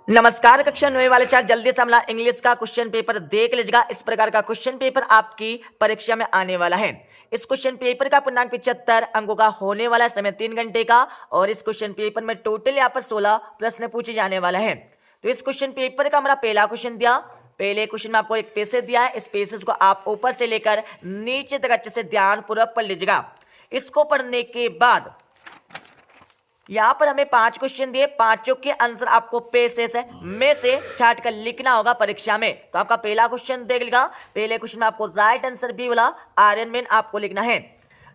नमस्कार कक्षा 9 वाले छात्र, जल्दी से हमला इंग्लिश का क्वेश्चन पेपर देख लीजिएगा। इस प्रकार का क्वेश्चन पेपर आपकी परीक्षा में आने वाला है। इस क्वेश्चन पेपर का पूर्णांक 75 अंकों का होने वाला है, समय 3 घंटे का। और इस क्वेश्चन पेपर में टोटल यहाँ पर 16 प्रश्न पूछे जाने वाला है। तो इस क्वेश्चन पेपर का हमारा पहला क्वेश्चन दिया। पहले क्वेश्चन में आपको एक पैसेज दिया है। इस पैसेज को आप ऊपर से लेकर नीचे तक अच्छे से ध्यानपूर्वक पढ़ लीजिएगा। इसको पढ़ने के बाद यहाँ पर हमें 5 क्वेश्चन दिए, पांचों के आंसर आपको पैसेज में से छाट कर लिखना होगा परीक्षा में। तो आपका पहला क्वेश्चन देख लीजिएगा। पहले क्वेश्चन में आपको राइट आंसर बी वाला आयरन मैन आपको लिखना है।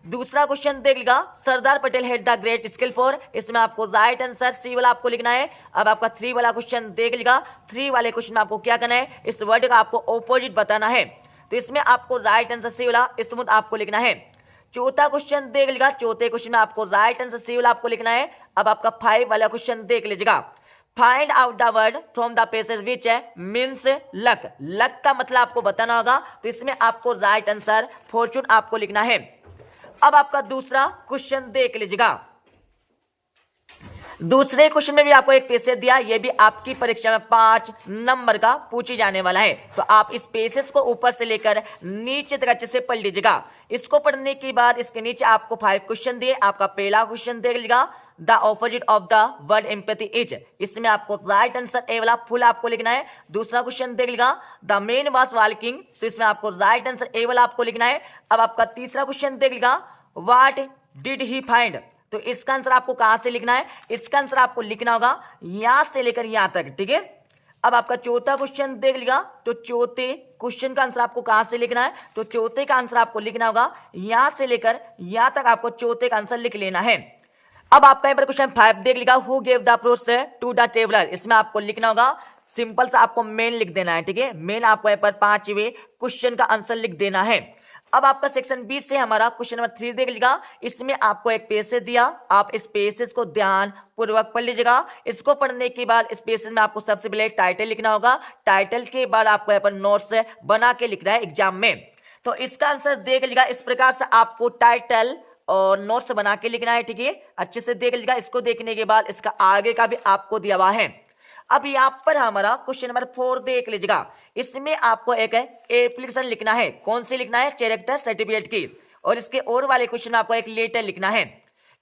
दूसरा क्वेश्चन देख लीजिएगा, Sardar Patel had the great skill for, इसमें आपको राइट आंसर सी वाला आपको लिखना है। अब आपका 3 वाला क्वेश्चन देख लीजिएगा। 3 वाले क्वेश्चन में आपको क्या करना है, इस वर्ड का आपको ऑपोजिट बताना है। तो इसमें आपको राइट आंसर सी वाला स्मूथ आपको लिखना है। चौथा क्वेश्चन देख लीजिएगा। चौथे क्वेश्चन में आपको राइट आंसर सी वाला आपको लिखना है। अब आपका 5 वाला क्वेश्चन देख लीजिएगा, find out the word from the passage which है मीन्स लक। लक का मतलब आपको बताना होगा। तो इसमें आपको राइट आंसर फॉर्चून आपको लिखना है। अब आपका दूसरा क्वेश्चन देख लीजिएगा। दूसरे क्वेश्चन में भी आपको एक पैसेज दिया, ये भी आपकी परीक्षा में 5 नंबर का पूछे जाने वाला है। तो आप इस पैसेज को ऊपर से लेकर नीचे तक अच्छे से पढ़ लीजिएगा। इसको पढ़ने के बाद इसके नीचे आपको 5 क्वेश्चन दिए। आपका पहला क्वेश्चन देख लीजिएगा, the opposite of the word empathy is, इसमें आपको राइट आंसर ए वाला फुल आपको लिखना है। दूसरा क्वेश्चन देख लीजिएगा, द मैन वाज वॉकिंग, तो इसमें आपको राइट आंसर ए वाला आपको लिखना है। अब आपका तीसरा क्वेश्चन देख लीजिएगा, व्हाट डिड ही फाइंड, तो इसका आंसर आपको कहां से लिखना है, इसका आंसर आपको लिखना होगा यहां से लेकर यहां तक, ठीक है। अब आपका चौथा क्वेश्चन देख लीजिएगा। तो चौथे क्वेश्चन का आंसर आपको कहां से लिखना है, तो चौथे का आंसर आपको लिखना होगा यहां से लेकर यहां तक, आपको चौथे का आंसर लिख लेना है। अब आपका यहाँ पर क्वेश्चन 5 देख लीजिएगा, who gave the process to the traveller, इसमें आपको लिखना होगा सिंपल सा आपको मेन लिख देना है, ठीक है। मेन आपको यहाँ पर 5वें क्वेश्चन का आंसर लिख देना है। अब आपका सेक्शन बी से हमारा क्वेश्चन नंबर 3 देख लीजिएगा। इसमें आपको एक पैसेज दिया, आप इस पैसेज को ध्यान पूर्वक पढ़ लीजिएगा। इसको पढ़ने के बाद इस पैसेज में आपको सबसे पहले टाइटल लिखना होगा। टाइटल के बाद आपको यहाँ पर नोट्स बना के लिखना है एग्जाम में। तो इसका आंसर देख लीजिएगा। इस प्रकार से आपको टाइटल और नोट्स बना के लिखना है, ठीक है। अच्छे से देख लीजिएगा। इसको देखने के बाद इसका आगे का भी आपको दिया हुआ है। अब यहाँ पर हमारा क्वेश्चन नंबर 4 देख लीजिएगा। इसमें आपको एक एप्लीकेशन लिखना है। कौन सी लिखना है, कैरेक्टर सर्टिफिकेट की। और इसके और वाले क्वेश्चन में आपको एक लेटर लिखना है।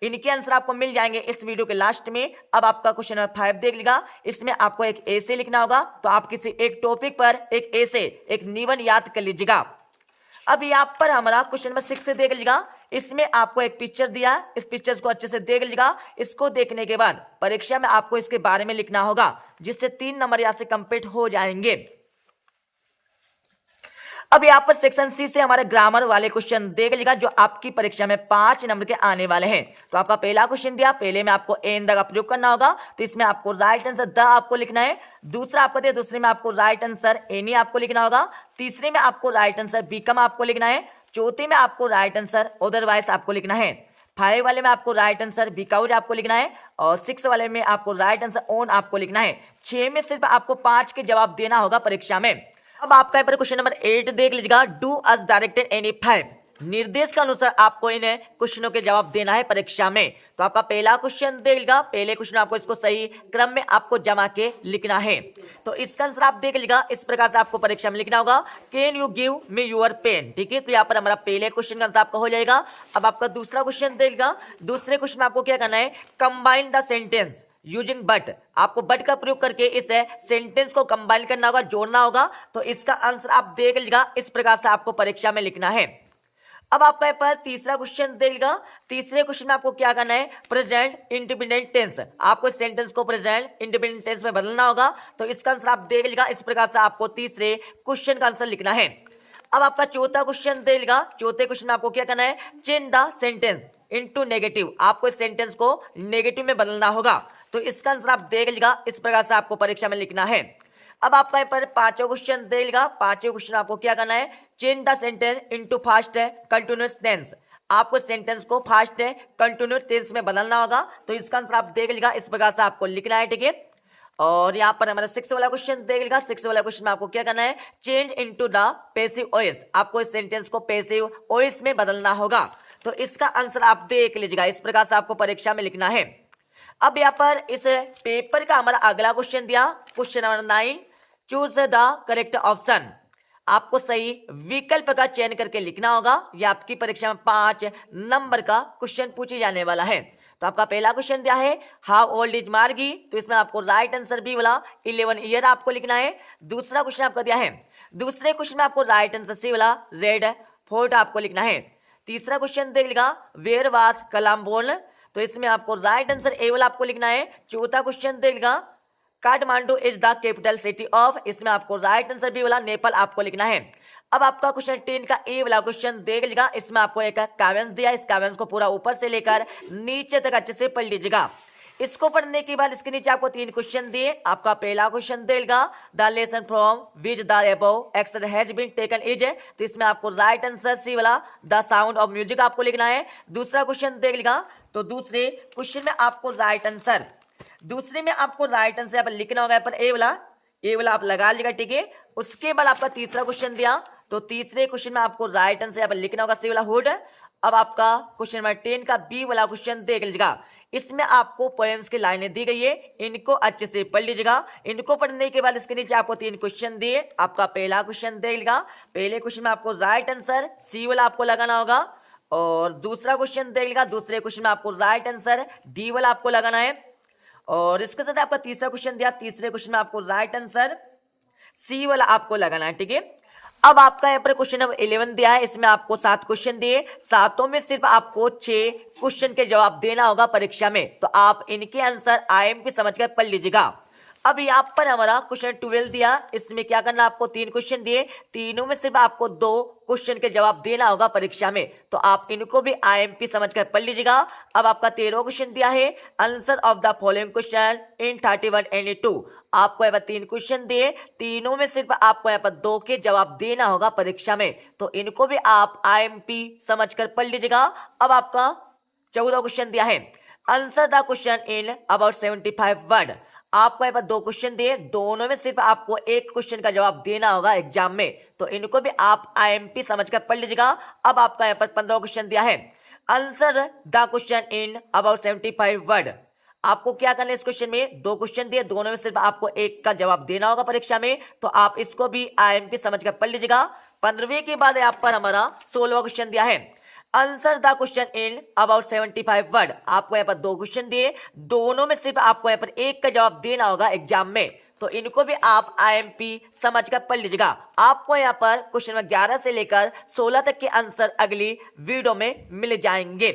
इनके आंसर आपको मिल जाएंगे इस वीडियो के लास्ट में। अब आपका क्वेश्चन नंबर 5 देख लीजिएगा। इसमें आपको एक ऐसे लिखना होगा। तो आप किसी एक टॉपिक पर एक ऐसे एक निबंध याद कर लीजिएगा। अब यहाँ पर हमारा क्वेश्चन नंबर 6 से देख लीजिएगा। इसमें आपको एक पिक्चर दिया, इस पिक्चर को अच्छे से देख लीजिएगा। इसको देखने के बाद परीक्षा में आपको इसके बारे में लिखना होगा, जिससे 3 नंबर यहाँ से कंप्लीट हो जाएंगे। अब यहाँ पर सेक्शन सी से हमारे ग्रामर वाले क्वेश्चन देख लीजिएगा, जो आपकी परीक्षा में 5 नंबर के आने वाले हैं। तो आपका पहला क्वेश्चन दिया, पहले में आपको एन द का प्रयोग करना होगा। तो इसमें आपको राइट आंसर द आपको लिखना है। दूसरा आपको दिया, दूसरे में आपको राइट आंसर एनी आपको लिखना होगा। तीसरे में आपको राइट आंसर बिकम आपको लिखना है। चौथे में आपको राइट आंसर अदरवाइज आपको लिखना है। 5 वाले में आपको राइट आंसर बिकॉज आपको लिखना है। और 6 वाले में आपको राइट आंसर ऑन आपको लिखना है। 6 में सिर्फ आपको 5 के जवाब देना होगा परीक्षा में। अब आपका यहाँ पर क्वेश्चन नंबर 8 देख लीजिएगा, डू अस डायरेक्टेड एनी 5, निर्देश के अनुसार आपको इन क्वेश्चनों के जवाब देना है परीक्षा में। तो आपका पहला क्वेश्चन देख लीजिएगा। पहले क्वेश्चन आपको इसको सही क्रम में आपको जमा के लिखना है। तो इसका आंसर आप देख लीजिएगा। इस प्रकार से आपको परीक्षा में लिखना होगा, can you give me your pen, ठीक है। तो यहाँ पर हमारा पहले क्वेश्चन का आंसर आपका हो जाएगा। अब आपका दूसरा क्वेश्चन देख लीजिएगा। दूसरे क्वेश्चन में आपको क्या करना है, combine the sentence using but, आपको बट का प्रयोग करके इस सेंटेंस को कंबाइन करना होगा, जोड़ना होगा। तो इसका आंसर आप देख लीजिएगा। इस प्रकार से आपको परीक्षा में लिखना है। अब आपका यहाँ पर तीसरा क्वेश्चन देख लीजिएगा। तीसरे क्वेश्चन में आपको क्या करना है, प्रेजेंट इंडिपेंडेंट टेंस, आपको सेंटेंस को प्रेजेंट इंडिपेंडेंट टेंस में बदलना होगा। तो इसका आंसर आप देख लीजिएगा। इस प्रकार से आपको तीसरे क्वेश्चन का आंसर लिखना है। अब आपका चौथा क्वेश्चन देख लीजिएगा। चौथे क्वेश्चन में आपको क्या करना है, change the sentence into negative, आपको इस सेंटेंस को नेगेटिव में बदलना होगा। तो इसका आंसर आप देख लीजिएगा। इस प्रकार से आपको परीक्षा में लिखना है। अब आपका यहाँ पर 5वां क्वेश्चन देख लीजिएगा। 5वें क्वेश्चन आपको क्या करना है, change the sentence into fast continuous tense, आपको सेंटेंस को फास्ट कंटिन्यूअस टेंस में बदलना होगा। तो इसका आंसर आप देख लीजिएगा। इस प्रकार से आपको लिखना है, ठीक है। और यहाँ पर हमारा 6 वाला क्वेश्चन देख लीजिएगा। 6 वाला क्वेश्चन में आपको क्या करना है, change into the passive voice, आपको इस सेंटेंस को पैसिव वॉइस में बदलना होगा। तो इसका आंसर आप देख लीजिएगा। इस प्रकार से आपको परीक्षा में लिखना है। अब यहाँ पर इस पेपर का हमारा अगला क्वेश्चन दिया, question number 9, choose the correct option. आपको सही विकल्प का चयन करके लिखना होगा। यह आपकी परीक्षा में 5 नंबर का क्वेश्चन पूछे जाने वाला है। तो आपका पहला क्वेश्चन दिया है हाउ ओल्ड इज मार्गी, तो इसमें आपको राइट आंसर बी वाला 11 ईयर आपको लिखना है। दूसरा क्वेश्चन आपको दिया है, दूसरे क्वेश्चन में आपको राइट आंसर सी वाला रेड फोर्ट आपको लिखना है। तीसरा क्वेश्चन देख वेयर वाज कलाम बोर्न, तो इसमें आपको राइट आंसर ए वाला आपको लिखना है। चौथा क्वेश्चन देख Kathmandu is the capital city of, इसमें आपको राइट आंसर बी वाला नेपाल आपको लिखना है। अब आपका क्वेश्चन 10 का ए वाला क्वेश्चन देख लीजिएगा, इसमें आपको एक काव्यांश दिया, इस काव्यांश को पूरा ऊपर से लेकर नीचे तक अच्छे से पढ़ लीजिएगा। इसको पढ़ने के बाद इसके नीचे आपको 3 क्वेश्चन दिए। आपका पहला क्वेश्चन देगा the lesson from which the above action has been taken is, तो इसमें आपको राइट आंसर सी वाला द साउंड ऑफ म्यूजिक आपको लिखना है। दूसरा क्वेश्चन देख लीजिएगा, तो दूसरे क्वेश्चन में आपको राइट आंसर, दूसरे में आपको राइट आंसर यहाँ पर लिखना होगा, यहाँ पर ए वाला आप लगा लीजिएगा, ठीक है। उसके बाद आपका तीसरा क्वेश्चन दिया, तो तीसरे क्वेश्चन में आपको राइट आंसर यहाँ पर लिखना होगा सी वाला हुड। अब आपका क्वेश्चन नंबर 10 का बी वाला क्वेश्चन देख लीजिएगा, इसमें आपको पोएम्स की लाइनें दी गई है, इनको अच्छे से पढ़ लीजिएगा। इनको पढ़ने के बाद इसके नीचे आपको 3 क्वेश्चन दिए। आपका पहला क्वेश्चन देख लीजिएगा, पहले क्वेश्चन में आपको राइट आंसर सी वाला आपको लगाना होगा, और दूसरा क्वेश्चन देख लीजिएगा, दूसरे क्वेश्चन में आपको राइट आंसर डी वाला आपको लगाना है। और इसके साथ आपका तीसरा क्वेश्चन दिया, तीसरे क्वेश्चन में आपको राइट आंसर सी वाला आपको लगाना है, ठीक है। अब आपका यहाँ पर क्वेश्चन नंबर 11 दिया है, इसमें आपको 7 क्वेश्चन दिए, सातों में सिर्फ आपको 6 क्वेश्चन के जवाब देना होगा परीक्षा में, तो आप इनके आंसर आईएमपी समझकर पढ़ लीजिएगा। अब यहाँ पर हमारा क्वेश्चन 12 दिया, इसमें क्या करना, आपको 3 क्वेश्चन दिए, तीनों में सिर्फ आपको 2 क्वेश्चन के जवाब देना होगा परीक्षा में, तो आप इनको भी आईएमपी समझकर पढ़ लीजिएगा। अब आपका 13वां क्वेश्चन दिया है answer of the following question in 31 and 2, आपको यहाँ पर 3 क्वेश्चन दिए, तीनों में सिर्फ आपको यहाँ पर 2 के जवाब देना होगा परीक्षा में, तो इनको भी आप आईएमपी समझकर पढ़ लीजिएगा। अब आपका 14वां क्वेश्चन दिया है answer the question in about 75 word, आपको यहाँ पर 2 क्वेश्चन दिए, दोनों में सिर्फ आपको 1 क्वेश्चन का जवाब देना होगा एग्जाम में, तो इनको भी आप आईएमपी समझकर पढ़ लीजिएगा। अब आपका यहाँ पर 15वां क्वेश्चन दिया है answer the question in about 75 word, आपको क्या करना है, इस क्वेश्चन में 2 क्वेश्चन दिए, दोनों में सिर्फ आपको 1 का जवाब देना होगा परीक्षा में, तो आप इसको भी आईएमपी समझकर पढ़ लीजिएगा। 15वें के बाद यहाँ पर हमारा 16वां क्वेश्चन दिया है answer the question in about 75 word, आपको यहाँ पर 2 क्वेश्चन दिए, दोनों में सिर्फ आपको यहाँ पर 1 का जवाब देना होगा एग्जाम में, तो इनको भी आप आईएमपी समझकर पढ़ लीजिएगा। आपको यहाँ पर क्वेश्चन नंबर 11 से लेकर 16 तक के आंसर अगली वीडियो में मिल जाएंगे।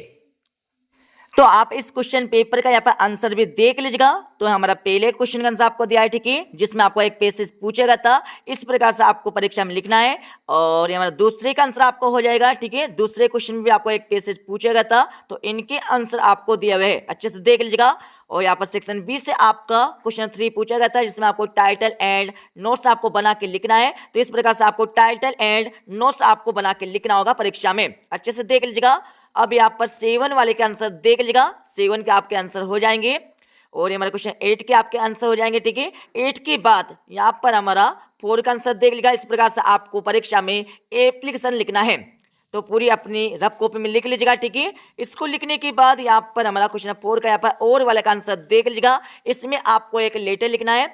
तो आप इस क्वेश्चन पेपर का यहाँ पर आंसर भी देख लीजिएगा। तो हमारा पहले क्वेश्चन का आंसर आपको दिया है, ठीक है, जिसमें आपको एक पैसेज पूछेगा था, इस प्रकार से आपको परीक्षा में लिखना है। और ये हमारा दूसरे का आंसर आपको हो जाएगा, ठीक है, दूसरे क्वेश्चन में भी आपको एक पैसेज पूछेगा था, तो इनके आंसर आपको दिया हुआ है, अच्छे से देख लीजिएगा। और यहाँ पर सेक्शन बी से आपका क्वेश्चन 3 पूछा गया था, जिसमें आपको टाइटल एंड नोट्स आपको बना के लिखना है, तो इस प्रकार से आपको टाइटल एंड नोट्स आपको बना के लिखना होगा परीक्षा में, अच्छे से देख लीजिएगा। अब यहाँ पर 7 वाले के आंसर देख लीजिएगा, 7 के आपके आंसर हो जाएंगे, और ये हमारे क्वेश्चन 8 के आपके आंसर हो जाएंगे, ठीक है। 8 के बाद यहाँ पर हमारा 4 का आंसर देख लीजिएगा। इस प्रकार से आपको परीक्षा में एप्लीकेशन लिखना है, तो पूरी अपनी रफ कॉपी में लिख लीजिएगा, ठीक है। इसको लिखने के बाद यहाँ पर हमारा क्वेश्चन 4 का यहाँ पर और वाले का आंसर देख लीजिएगा, इसमें आपको एक लेटर लिखना है,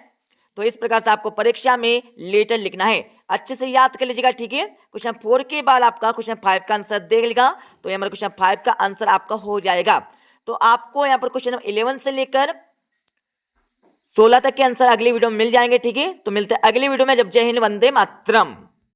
तो इस प्रकार से आपको परीक्षा में लेटर लिखना है, अच्छे से याद कर लीजिएगा, ठीक है। क्वेश्चन 4 के बाद आपका क्वेश्चन 5 का आंसर देख लीजिएगा, तो ये हमारा क्वेश्चन 5 का आंसर आपका हो जाएगा। तो आपको यहाँ पर क्वेश्चन नंबर 11 से लेकर 16 तक के आंसर अगली वीडियो में मिल जाएंगे, ठीक है। तो मिलते हैं अगली वीडियो में, जब जय हिंद वंदे मातरम।